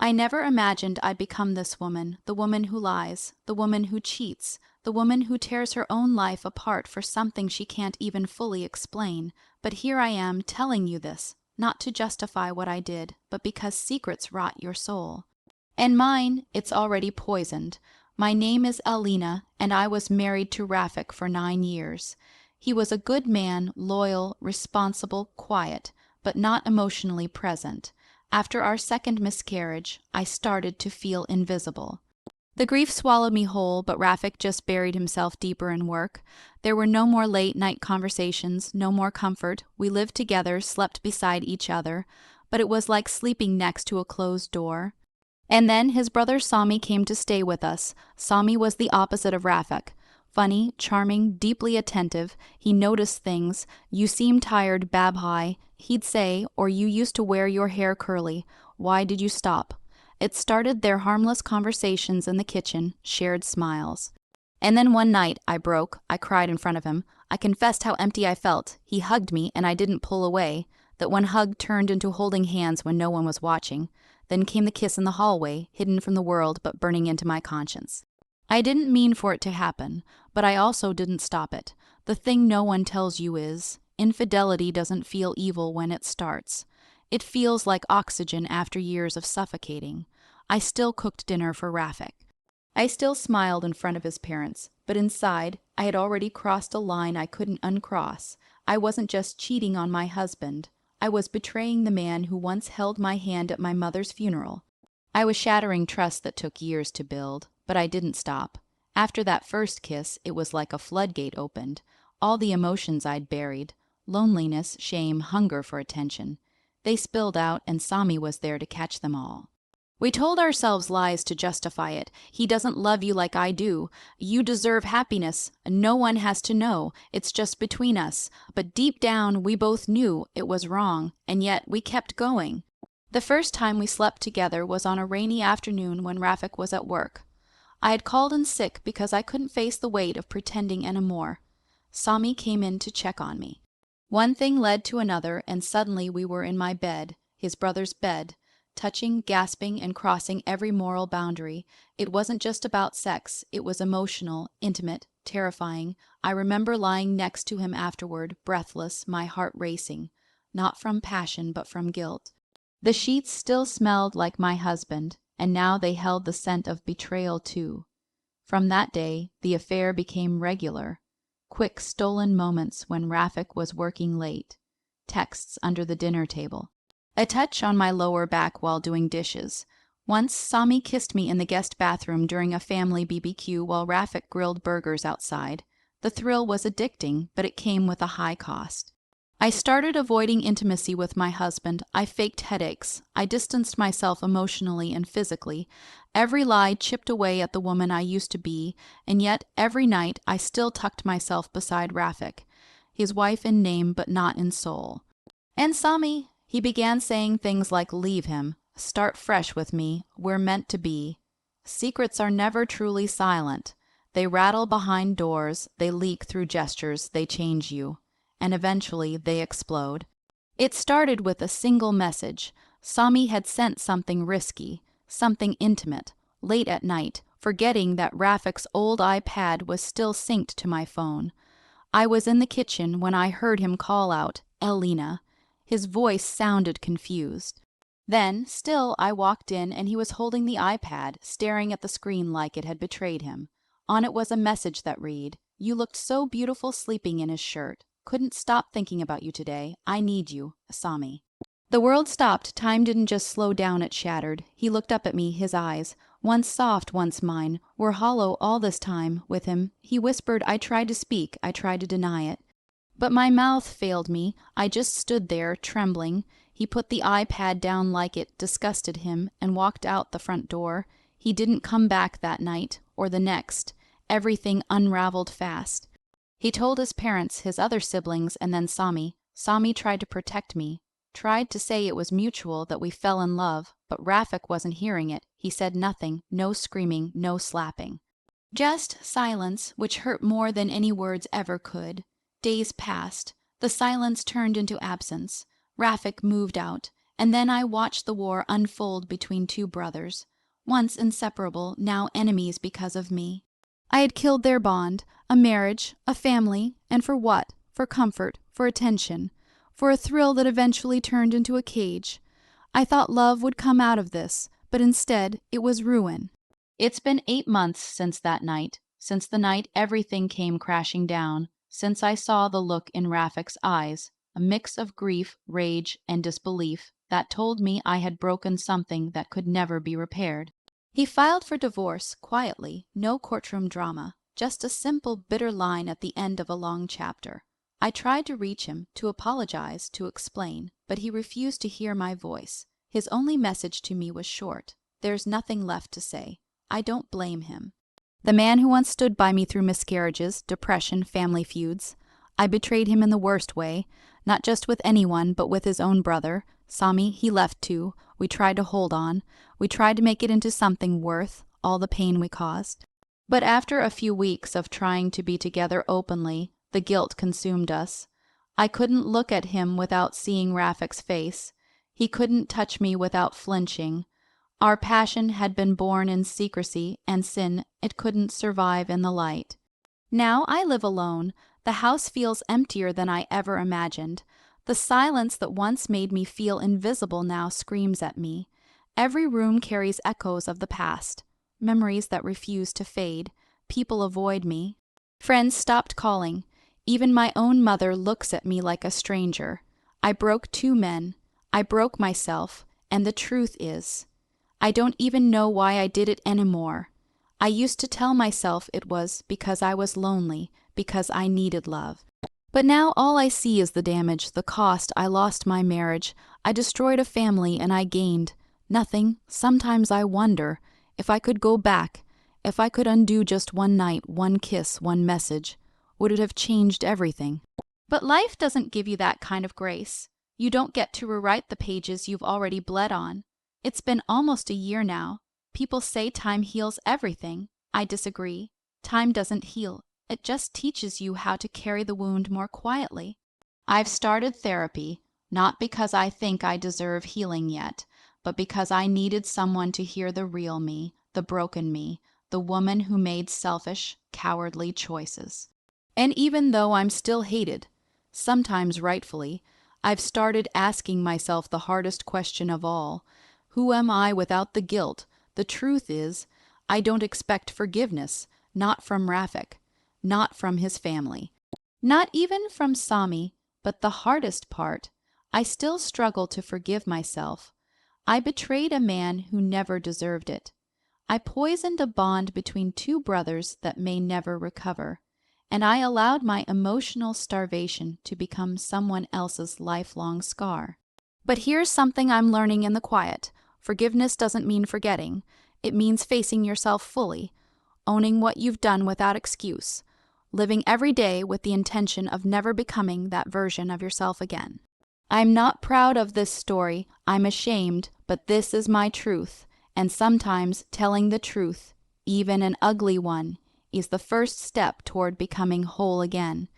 I never imagined I'd become this woman, the woman who lies, the woman who cheats, the woman who tears her own life apart for something she can't even fully explain. But here I am telling you this, not to justify what I did, but because secrets rot your soul. And mine, it's already poisoned. My name is Alina, and I was married to Rafik for 9 years. He was a good man, loyal, responsible, quiet, but not emotionally present. After our second miscarriage, I started to feel invisible. The grief swallowed me whole, but Rafik just buried himself deeper in work. There were no more late-night conversations, no more comfort. We lived together, slept beside each other, but it was like sleeping next to a closed door. And then his brother Sami came to stay with us. Sami was the opposite of Rafik. Funny, charming, deeply attentive. He noticed things. You seem tired, Babhai. He'd say, or you used to wear your hair curly. Why did you stop? It started their harmless conversations in the kitchen, shared smiles. And then one night, I broke. I cried in front of him. I confessed how empty I felt. He hugged me, and I didn't pull away. That one hug turned into holding hands when no one was watching. Then came the kiss in the hallway, hidden from the world but burning into my conscience. I didn't mean for it to happen, but I also didn't stop it. The thing no one tells you is, infidelity doesn't feel evil when it starts. It feels like oxygen after years of suffocating. I still cooked dinner for Rafik. I still smiled in front of his parents, but inside, I had already crossed a line I couldn't uncross. I wasn't just cheating on my husband. I was betraying the man who once held my hand at my mother's funeral. I was shattering trust that took years to build, but I didn't stop. After that first kiss, it was like a floodgate opened. All the emotions I'd buried, loneliness, shame, hunger for attention, they spilled out, and Sami was there to catch them all. We told ourselves lies to justify it. He doesn't love you like I do. You deserve happiness. No one has to know. It's just between us. But deep down, we both knew it was wrong, and yet we kept going. The first time we slept together was on a rainy afternoon when Rafik was at work. I had called in sick because I couldn't face the weight of pretending anymore. Sami came in to check on me. One thing led to another, and suddenly we were in my bed, his brother's bed, touching, gasping, and crossing every moral boundary. It wasn't just about sex. It was emotional, intimate, terrifying. I remember lying next to him afterward, breathless, my heart racing, not from passion but from guilt. The sheets still smelled like my husband, and now they held the scent of betrayal too. From that day, the affair became regular. Quick, stolen moments when Rafik was working late. Texts under the dinner table. A touch on my lower back while doing dishes. Once, Sami kissed me in the guest bathroom during a family BBQ while Rafik grilled burgers outside. The thrill was addicting, but it came with a high cost. I started avoiding intimacy with my husband. I faked headaches. I distanced myself emotionally and physically. Every lie chipped away at the woman I used to be, and yet every night I still tucked myself beside Rafik, his wife in name but not in soul. And Sami, he began saying things like leave him, start fresh with me, we're meant to be. Secrets are never truly silent. They rattle behind doors, they leak through gestures, they change you. And eventually they explode. It started with a single message. Sami had sent something risky, something intimate, late at night, forgetting that Rafik's old iPad was still synced to my phone. I was in the kitchen when I heard him call out, Elena. His voice sounded confused. Then, still, I walked in and he was holding the iPad, staring at the screen like it had betrayed him. On it was a message that read, "You looked so beautiful sleeping in his shirt. Couldn't stop thinking about you today. I need you, Sami." The world stopped. Time didn't just slow down, it shattered. He looked up at me, his eyes, once soft, once mine, were hollow all this time with him. He whispered. I tried to speak. I tried to deny it. But my mouth failed me. I just stood there, trembling. He put the iPad down like it disgusted him and walked out the front door. He didn't come back that night, or the next. Everything unraveled fast. He told his parents, his other siblings, and then Sami. Sami tried to protect me, tried to say it was mutual, that we fell in love, but Rafik wasn't hearing it. He said nothing, no screaming, no slapping. Just silence, which hurt more than any words ever could. Days passed. The silence turned into absence. Rafik moved out, And then I watched the war unfold between two brothers, once inseparable, now enemies because of me. I had killed their bond, a marriage, a family, and for what? For comfort, for attention, for a thrill that eventually turned into a cage. I thought love would come out of this, but instead it was ruin. It's been 8 months since that night, since the night everything came crashing down, since I saw the look in Rafik's eyes, a mix of grief, rage, and disbelief that told me I had broken something that could never be repaired. He filed for divorce quietly, no courtroom drama, just a simple, bitter line at the end of a long chapter. I tried to reach him, to apologize, to explain, but he refused to hear my voice. His only message to me was short. There's nothing left to say. I don't blame him. The man who once stood by me through miscarriages, depression, family feuds. I betrayed him in the worst way, not just with anyone, but with his own brother. Sami, he left too. We tried to hold on. We tried to make it into something worth all the pain we caused. But after a few weeks of trying to be together openly, the guilt consumed us. I couldn't look at him without seeing Rafik's face. He couldn't touch me without flinching. Our passion had been born in secrecy, and sin, it couldn't survive in the light. Now I live alone. The house feels emptier than I ever imagined. The silence that once made me feel invisible now screams at me. Every room carries echoes of the past, memories that refuse to fade. People avoid me. Friends stopped calling. Even my own mother looks at me like a stranger. I broke 2 men. I broke myself, and the truth is, I don't even know why I did it anymore. I used to tell myself it was because I was lonely, because I needed love. But now all I see is the damage, the cost. I lost my marriage. I destroyed a family, and I gained nothing. Sometimes I wonder if I could go back, if I could undo just one night, one kiss, one message. Would it have changed everything? But life doesn't give you that kind of grace. You don't get to rewrite the pages you've already bled on. It's been almost a year now. People say time heals everything. I disagree. Time doesn't heal. It just teaches you how to carry the wound more quietly. I've started therapy, not because I think I deserve healing yet, but because I needed someone to hear the real me, the broken me, the woman who made selfish, cowardly choices. And even though I'm still hated, sometimes rightfully, I've started asking myself the hardest question of all. Who am I without the guilt? The truth is, I don't expect forgiveness, not from Rafik, not from his family, not even from Sami, but the hardest part, I still struggle to forgive myself. I betrayed a man who never deserved it. I poisoned a bond between 2 brothers that may never recover, and I allowed my emotional starvation to become someone else's lifelong scar. But here's something I'm learning in the quiet. Forgiveness doesn't mean forgetting. It means facing yourself fully, owning what you've done without excuse, living every day with the intention of never becoming that version of yourself again. I'm not proud of this story. I'm ashamed, but this is my truth. And sometimes telling the truth, even an ugly one, is the first step toward becoming whole again.